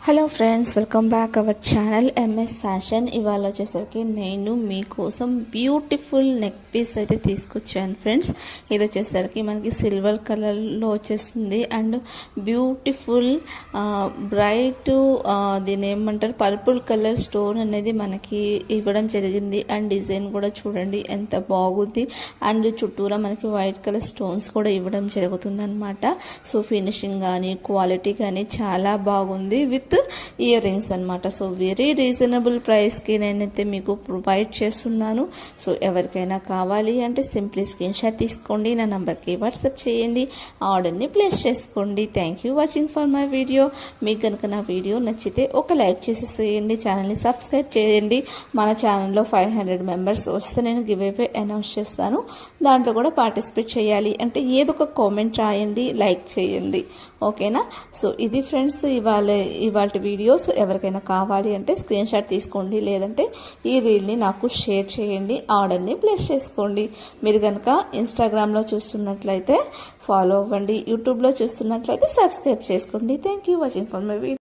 Hello friends, welcome back our channel MS fashion. ఇవాళ వచ్చేసరికి నేను మీకోసం బ్యూటిఫుల్ నెక్ పీస్ అయితే తీసుకొచ్చాను ఫ్రెండ్స్. ఇది వచ్చేసరికి మనకి సిల్వర్ కలర్లో వచ్చేస్తుంది అండ్ బ్యూటిఫుల్ బ్రైట్ దీని ఏమంటారు పర్పుల్ కలర్ స్టోన్ అనేది మనకి ఇవ్వడం జరిగింది. అండ్ డిజైన్ కూడా చూడండి ఎంత బాగుంది. అండ్ చుట్టూరా మనకి వైట్ కలర్ స్టోన్స్ కూడా ఇవ్వడం జరుగుతుంది అనమాట. సో ఫినిషింగ్ కానీ క్వాలిటీ కానీ చాలా బాగుంది విత్ ఇయర్ రింగ్స్ అనమాట. సో వెరీ రీజనబుల్ ప్రైస్కి నేనైతే మీకు ప్రొవైడ్ చేస్తున్నాను. సో ఎవరికైనా కావాలి అంటే సింప్లీ స్క్రీన్ షాట్ తీసుకోండి, నా నంబర్కి వాట్సాప్ చేయండి, ఆర్డర్ని ప్లేస్ చేసుకోండి. Thank you watching for my video. మీకు కనుక నా వీడియో నచ్చితే ఒక లైక్ చేసేసేయండి, ఛానల్ని సబ్స్క్రైబ్ చేయండి. మన ఛానల్లో 500 మెంబర్స్ వస్తే నేను గివ్ అవే అనౌన్స్ చేస్తాను. దాంట్లో కూడా పార్టిసిపేట్ చేయాలి అంటే ఏదో ఒక కామెంట్ రాయండి, లైక్ చేయండి, ఓకేనా. సో ఇది ఫ్రెండ్స్ ఇవాళ వీడియోస్. ఎవరికైనా కావాలి అంటే స్క్రీన్ షాట్ తీసుకోండి, లేదంటే ఈ రీల్ని నాకు షేర్ చేయండి, ఆర్డర్ని ప్లేస్ చేసుకోండి. మీరు కనుక ఇన్స్టాగ్రామ్లో చూస్తున్నట్లయితే ఫాలో అవ్వండి, యూట్యూబ్లో చూస్తున్నట్లయితే సబ్స్క్రైబ్ చేసుకోండి. Thank you watching for my video.